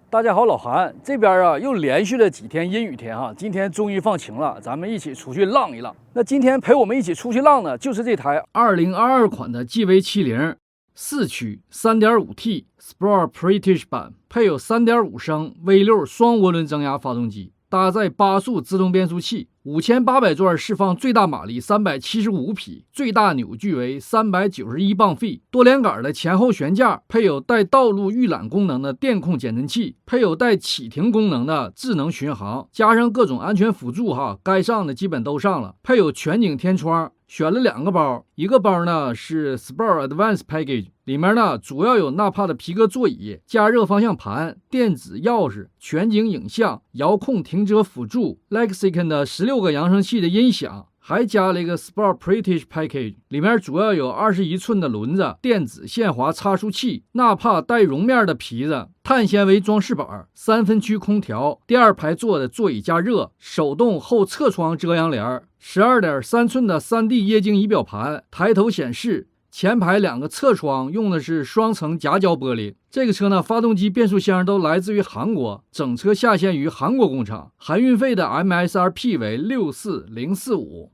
大家好，老韩这边啊又连续了几天阴雨天哈，今天终于放晴了，咱们一起出去浪一浪。那今天陪我们一起出去浪呢，就是这台2022款的 GV70 4驱 3.5T Sport British 版，配有3.5升 V6 双涡轮增压发动机，搭载8速自动变速器，5800转释放最大马力375匹，最大扭矩为391磅费。多连杆的前后悬架，配有带道路预览功能的电控减震器，配有带启停功能的智能巡航，加上各种安全辅助哈，该上的基本都上了。配有全景天窗，选了2个包，一个包呢是 Sport Advanced Package， 里面呢主要有纳帕的皮革座椅、加热方向盘、电子钥匙、全景影像、遥控停车辅助、Lexicon 的16个扬声器的音响，还加了一个 Sport British Package， 里面主要有21寸的轮子、电子限滑差速器、纳帕带绒面的皮子、碳纤维装饰板、3分区空调、第2排座的座椅加热、手动后侧窗遮阳帘、12.3寸的 3D 液晶仪表盘、抬头显示。前排2个侧窗用的是双层夹胶玻璃。这个车呢，发动机、变速箱都来自于韩国，整车下线于韩国工厂，含运费的 MSRP 为64045。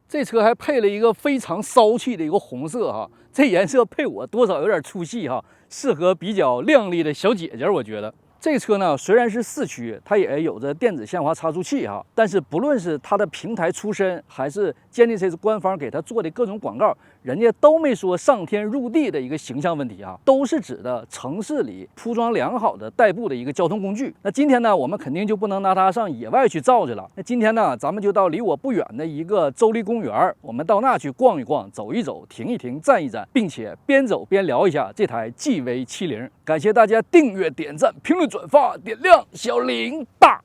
这车还配了一个非常骚气的一个红色哈，这颜色配我多少有点出戏哈，适合比较靓丽的小姐姐，我觉得。这车呢虽然是4驱，它也有着电子限滑差速器哈，但是不论是它的平台出身，还是Genesis官方给它做的各种广告，人家都没说上天入地的一个形象问题啊，都是指的城市里铺装良好的代步的一个交通工具。那今天呢，我们肯定就不能拿它上野外去造去了。那今天呢，咱们就到离我不远的一个州立公园，我们到那去逛一逛、走一走、停一停、站一站，并且边走边聊一下这台 GV70。感谢大家订阅、点赞、评论、转发、点亮小铃铛。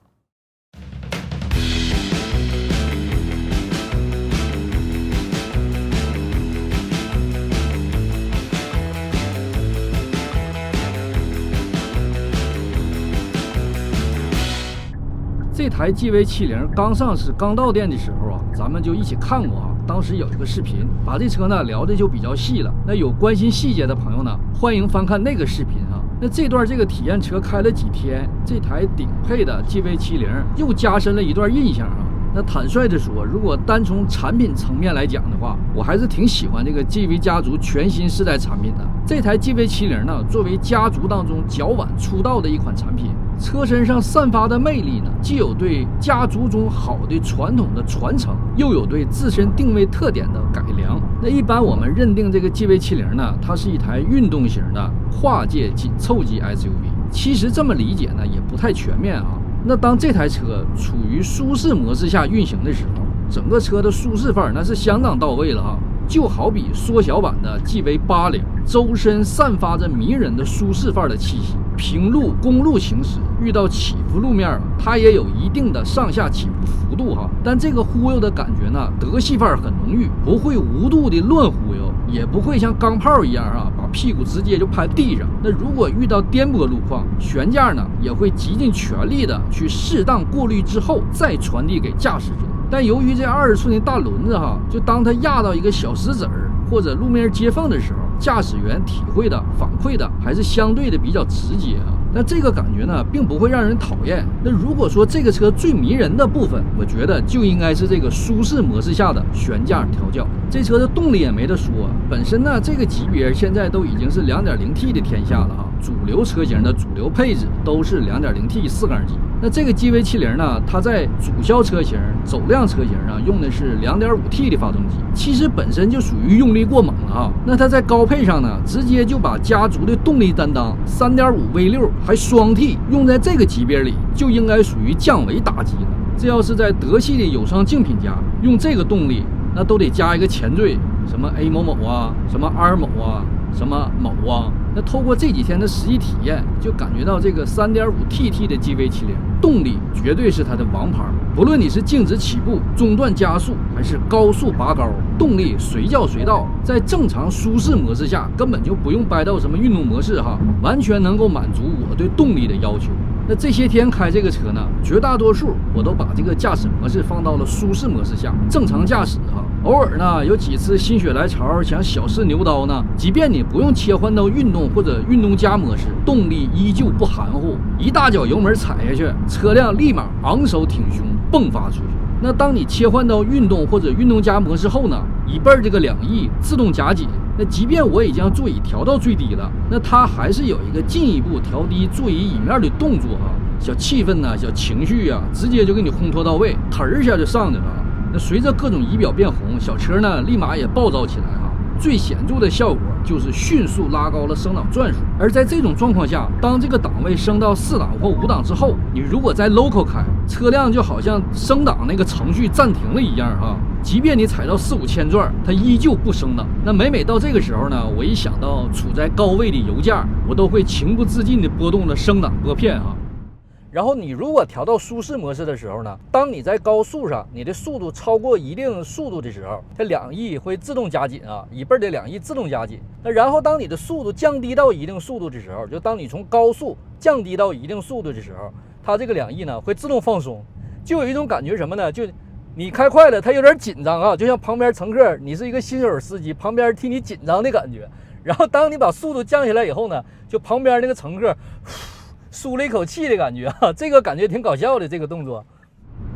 这台 GV70 刚上市、刚到店的时候啊，咱们就一起看过啊。当时有一个视频，把这车呢聊的就比较细了。那有关心细节的朋友呢，欢迎翻看那个视频啊。那这段这个体验车开了几天，这台顶配的 GV70 又加深了一段印象啊。那坦率的说，如果单从产品层面来讲的话，我还是挺喜欢这个 GV 家族全新世代产品的。这台 GV70 呢，作为家族当中较晚出道的一款产品，车身上散发的魅力呢，既有对家族中好的传统的传承，又有对自身定位特点的改良。那一般我们认定这个 GV70 呢，它是一台运动型的跨界紧凑级 SUV。其实这么理解呢，也不太全面啊。那当这台车处于舒适模式下运行的时候，整个车的舒适范儿那是相当到位了啊。就好比缩小版的 GV80， 周身散发着迷人的舒适范儿的气息。平路、公路行驶遇到起伏路面，它也有一定的上下起伏幅度哈。但这个忽悠的感觉呢，德系范儿很浓郁，不会无度的乱忽悠，也不会像钢炮一样啊，把屁股直接就拍地上。那如果遇到颠簸路况，悬架呢也会极尽全力的去适当过滤之后再传递给驾驶者。但由于这20寸的大轮子哈，就当它压到一个小石子儿或者路面接缝的时候，驾驶员体会的反馈的还是相对的比较直接啊。但这个感觉呢，并不会让人讨厌。那如果说这个车最迷人的部分，我觉得就应该是这个舒适模式下的悬架调教。这车的动力也没得说，本身呢这个级别现在都已经是 2.0T 的天下了哈。主流车型的主流配置都是 2.0T 4缸机。那这个 GV70 呢，它在主销车型、走量车型上用的是 2.5T 的发动机，其实本身就属于用力过猛了哈。那它在高配上呢，直接就把家族的动力担当 3.5 V6 还双 T 用在这个级别里，就应该属于降维打击了。这要是在德系的友商竞品家用这个动力，那都得加一个前缀，什么 A 某某啊，什么 R 某啊，什么某啊。那透过这几天的实际体验，就感觉到这个 3.5TT 的 GV70 动力绝对是它的王牌。不论你是静止起步、中段加速，还是高速拔高，动力随叫随到。在正常舒适模式下，根本就不用掰到什么运动模式哈，完全能够满足我对动力的要求。那这些天开这个车呢，绝大多数我都把这个驾驶模式放到了舒适模式下，正常驾驶哈。偶尔呢，有几次心血来潮想小试牛刀呢，即便你不用切换到运动或者运动加模式，动力依旧不含糊，一大脚油门踩下去，车辆立马昂首挺胸迸发出去。那当你切换到运动或者运动加模式后呢，椅背这个2翼自动夹紧，那即便我已将座椅调到最低了，那它还是有一个进一步调低座椅椅面的动作啊，小气氛呢，小情绪啊，直接就给你烘托到位，腾一下就上去了。那随着各种仪表变红，小车呢立马也暴躁起来啊。最显著的效果就是迅速拉高了升档转速。而在这种状况下，当这个档位升到4档或5档之后，你如果在 local 开，车辆就好像升档那个程序暂停了一样啊。即便你踩到4、5千转，它依旧不升档。那每到这个时候呢，我一想到处在高位的油价，我都会情不自禁地拨动了升档拨片啊。然后你如果调到舒适模式的时候呢，当你在高速上，你的速度超过一定速度的时候，它2翼会自动加紧啊，椅背的2翼自动加紧。那然后当你的速度降低到一定速度的时候，就当你从高速降低到一定速度的时候，它这个2翼呢会自动放松，就有一种感觉什么呢？就你开快了，它有点紧张啊，就像旁边乘客，你是一个新手司机，旁边替你紧张的感觉。然后当你把速度降下来以后呢，就旁边那个乘客舒了一口气的感觉啊，这个感觉挺搞笑的这个动作。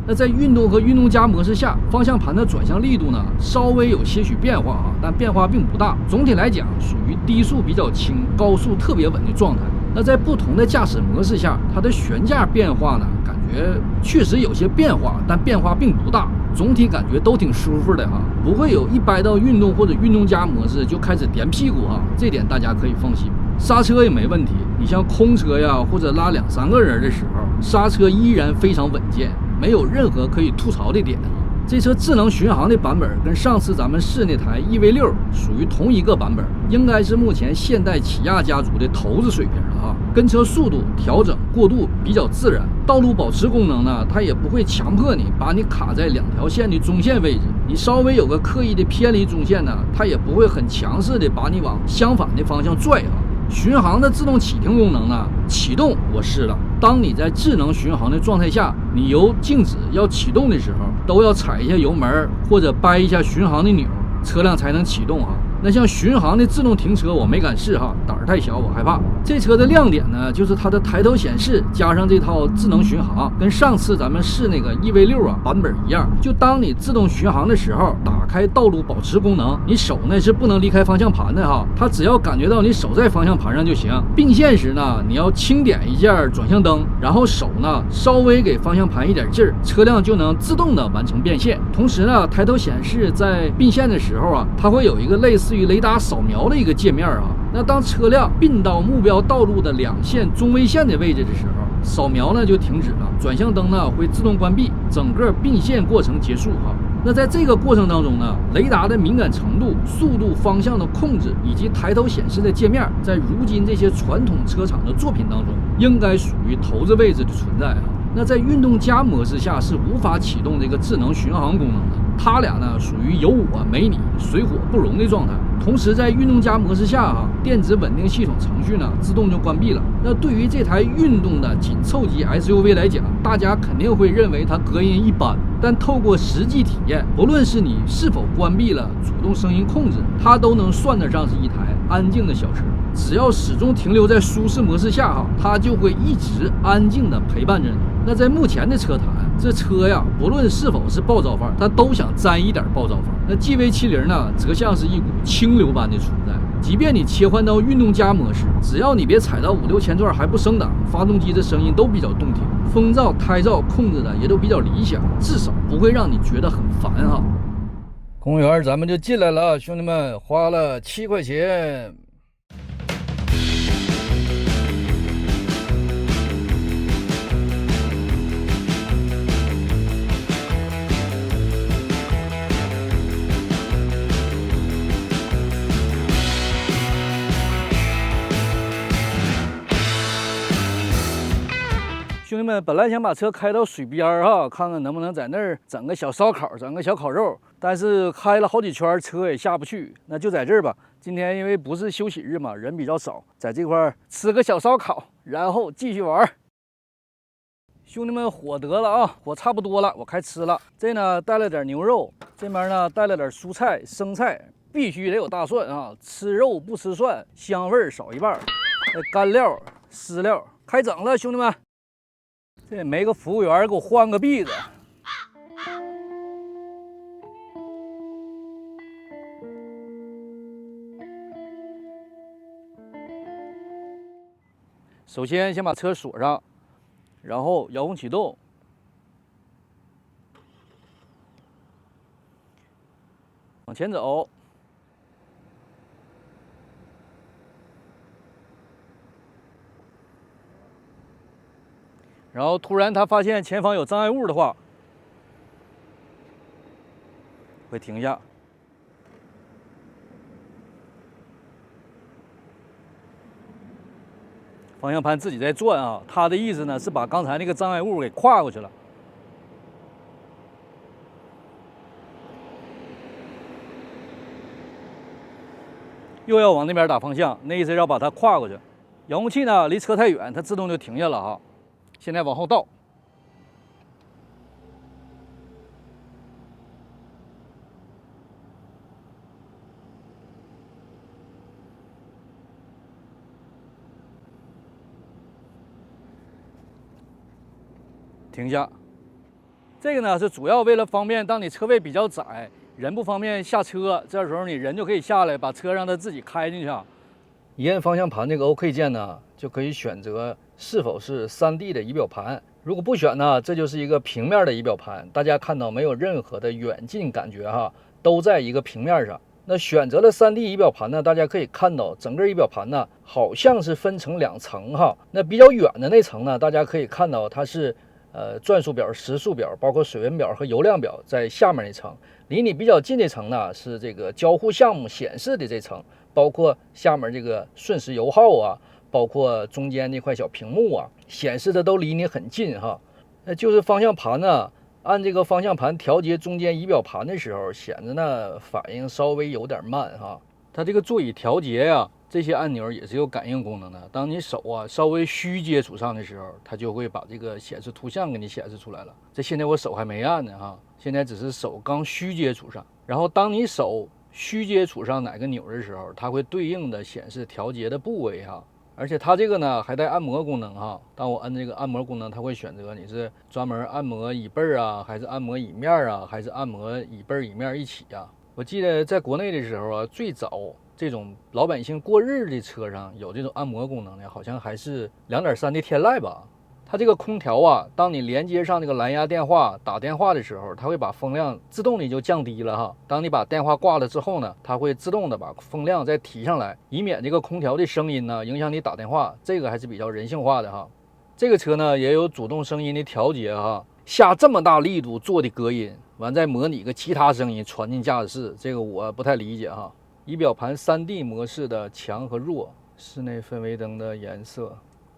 那在运动和运动加模式下，方向盘的转向力度呢稍微有些许变化啊，但变化并不大。总体来讲，属于低速比较轻，高速特别稳的状态。那在不同的驾驶模式下，它的悬架变化呢，感觉确实有些变化，但变化并不大，总体感觉都挺舒服的哈，不会有一掰到运动或者运动加模式就开始颠屁股哈，这点大家可以放心。刹车也没问题，你像空车呀或者拉2、3个人的时候，刹车依然非常稳健，没有任何可以吐槽的点。这车智能巡航的版本跟上次咱们试那台 EV6 属于同一个版本，应该是目前现代起亚家族的头子水平了啊。跟车速度调整过渡比较自然，道路保持功能呢，它也不会强迫你把你卡在2条线的中线位置，你稍微有个刻意的偏离中线呢，它也不会很强势的把你往相反的方向拽啊。巡航的自动启停功能呢，启动我试了，当你在智能巡航的状态下，你由静止要启动的时候，都要踩一下油门或者掰一下巡航的钮，车辆才能启动啊。那像巡航的自动停车我没敢试哈，胆儿太小，我害怕。这车的亮点呢，就是它的抬头显示加上这套智能巡航，跟上次咱们试那个 EV6 啊版本一样。就当你自动巡航的时候，打开道路保持功能，你手呢是不能离开方向盘的哈，它只要感觉到你手在方向盘上就行。并线时呢，你要轻点一下转向灯，然后手呢稍微给方向盘一点劲儿，车辆就能自动的完成变线。同时呢，抬头显示在并线的时候啊，它会有一个类似于雷达扫描的一个界面啊。那当车辆并到目标道路的2线中微线的位置的时候，扫描呢就停止了，转向灯呢会自动关闭，整个并线过程结束哈。那在这个过程当中呢，雷达的敏感程度、速度、方向的控制以及抬头显示的界面，在如今这些传统车厂的作品当中，应该属于头子位置的存在啊。那在运动加模式下是无法启动这个智能巡航功能的，它俩呢属于有我没你，水火不容的状态。同时在运动加模式下电子稳定系统程序呢自动就关闭了。那对于这台运动的紧凑级 SUV 来讲，大家肯定会认为它隔音一般，但透过实际体验，不论是你是否关闭了主动声音控制，它都能算得上是一台安静的小车。只要始终停留在舒适模式下它就会一直安静的陪伴着你。那在目前的车坛，这车呀，不论是否是暴躁范儿，它都想沾一点暴躁范儿。那 GV70 呢，则像是一股清流般的存在。即便你切换到运动加模式，只要你别踩到5、6千转还不升档，发动机的声音都比较动听，风噪、胎噪控制的也都比较理想，至少不会让你觉得很烦哈。公务员，咱们就进来了，兄弟们，花了7块钱。兄弟们，本来想把车开到水边哈，看看能不能在那儿整个小烧烤，整个小烤肉，但是开了好几圈，车也下不去，那就在这儿吧。今天因为不是休息日嘛，人比较少，在这块吃个小烧烤，然后继续玩。兄弟们，火得了啊，火差不多了，我开吃了。这呢带了点牛肉，这边呢带了点蔬菜、生菜，必须得有大蒜啊，吃肉不吃蒜，香味少一半。干料、饲料，开整了，兄弟们。这没个服务员给我换个篦子。首先先把车锁上，然后遥控启动，往前走。然后突然他发现前方有障碍物的话，会停下。方向盘自己在转啊，他的意思呢是把刚才那个障碍物给跨过去了。又要往那边打方向，那意思要把它跨过去。遥控器呢离车太远，它自动就停下了哈。现在往后倒，停下。这个呢是主要为了方便，当你车位比较窄，人不方便下车，这时候你人就可以下来，把车让它自己开进去啊。一按方向盘这个 OK 键呢，就可以选择是否是 3D 的仪表盘。如果不选呢，这就是一个平面的仪表盘。大家看到没有任何的远近感觉哈，都在一个平面上。那选择了 3D 仪表盘呢，大家可以看到整个仪表盘呢好像是分成2层哈。那比较远的那层呢，大家可以看到它是转速表、时速表，包括水温表和油量表在下面那层。离你比较近这层呢，是这个交互项目显示的这层，包括下面这个瞬时油耗啊，包括中间那块小屏幕啊，显示的都离你很近哈。那就是方向盘呢，按这个方向盘调节中间仪表盘的时候，显得呢反应稍微有点慢哈。它这个座椅调节呀，这些按钮也是有感应功能的。当你手啊稍微虚接触上的时候，它就会把这个显示图像给你显示出来了。这现在我手还没按呢哈，现在只是手刚虚接触上。然后当你手虚接触上哪个钮的时候，它会对应的显示调节的部位哈。而且它这个呢还带按摩功能哈。当我按这个按摩功能，它会选择你是专门按摩椅背啊，还是按摩椅面啊，还是按摩椅背椅面一起啊。我记得在国内的时候啊，最早这种老百姓过日的车上有这种按摩功能的，好像还是2.3的天籁吧。它这个空调啊，当你连接上这个蓝牙电话打电话的时候，它会把风量自动的就降低了哈。当你把电话挂了之后呢，它会自动的把风量再提上来，以免这个空调的声音呢影响你打电话。这个还是比较人性化的哈。这个车呢也有主动声音的调节哈，下这么大力度做的隔音，完再模拟个其他声音传进驾驶室，这个我不太理解哈。仪表盘 3D 模式的强和弱，室内氛围灯的颜色。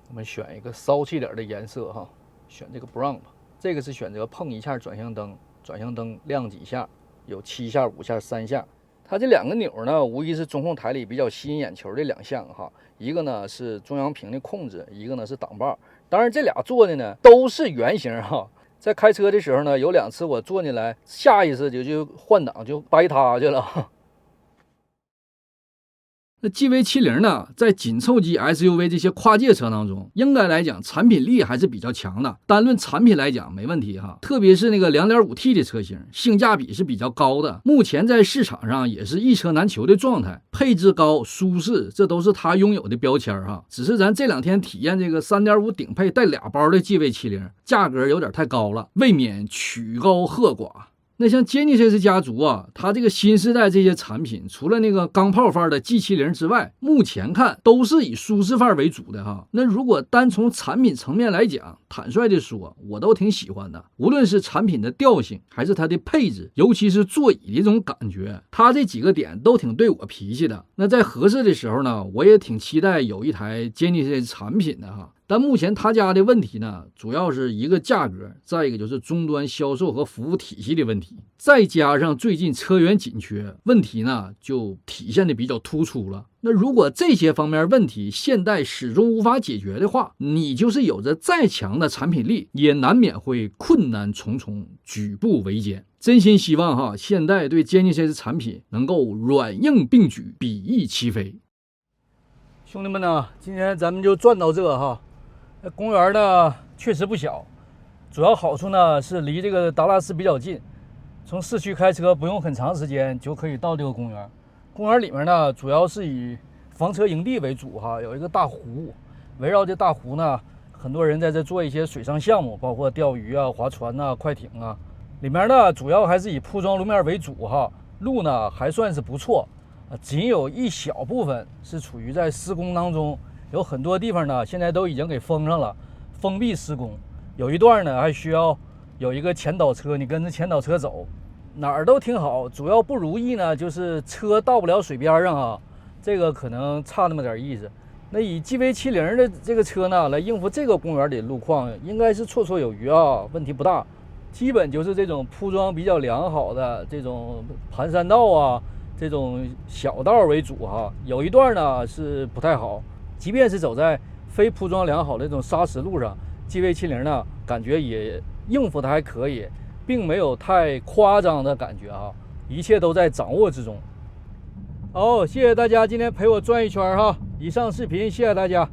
我们选一个骚气点的颜色哈，选这个 brown 吧。这个是选择碰一下转向灯，转向灯亮几下，有7下、5下、3下。它这2个钮呢，无疑是中控台里比较吸引眼球的2项哈。一个呢是中央屏的控制，一个呢是挡把。当然这俩做的呢都是圆形哈。在开车的时候呢，有2次我坐进来，下意识就换挡就掰它去了。那 GV70 呢，在紧凑级 SUV 这些跨界车当中，应该来讲产品力还是比较强的。单论产品来讲没问题哈，特别是那个 2.5T 的车型，性价比是比较高的。目前在市场上也是一车难求的状态，配置高、舒适，这都是它拥有的标签哈。只是咱这2天体验这个 3.5 顶配带2包的 GV70，价格有点太高了，未免曲高和寡。那像杰尼斯家族啊，它这个新时代这些产品，除了那个钢炮范儿的 G70 之外，目前看都是以舒适范儿为主的哈。那如果单从产品层面来讲，坦率的说，我都挺喜欢的。无论是产品的调性，还是它的配置，尤其是座椅的这种感觉，它这几个点都挺对我脾气的。那在合适的时候呢，我也挺期待有一台杰尼斯产品的哈。但目前他家的问题呢，主要是一个价格，再一个就是终端销售和服务体系的问题，再加上最近车源紧缺，问题呢就体现的比较突出了。那如果这些方面问题现代始终无法解决的话，你就是有着再强的产品力，也难免会困难重重，举步维艰。真心希望现代对监禁 C 的产品能够软硬并举，比翼齐飞。兄弟们呢，今天咱们就转到这公园呢确实不小，主要好处呢是离这个达拉斯比较近，从市区开车不用很长时间就可以到这个公园。公园里面呢主要是以房车营地为主有一个大湖，围绕这大湖呢，很多人在这做一些水上项目，包括钓鱼啊、划船啊、快艇啊。里面呢主要还是以铺装路面为主路呢还算是不错，仅有一小部分是处于在施工当中，有很多地方呢现在都已经给封上了，封闭施工。有一段呢还需要有一个前导车，你跟着前导车走，哪儿都挺好，主要不如意呢就是车到不了水边上这个可能差那么点意思。那以 GV70 的这个车呢来应付这个公园里的路况，应该是绰绰有余问题不大。基本就是这种铺装比较良好的这种盘山道这种小道为主有一段呢是不太好。即便是走在非铺装良好的这种砂石路上， GV70 呢感觉也应付的还可以，并没有太夸张的感觉一切都在掌握之中。好，谢谢大家今天陪我转一圈以上视频，谢谢大家。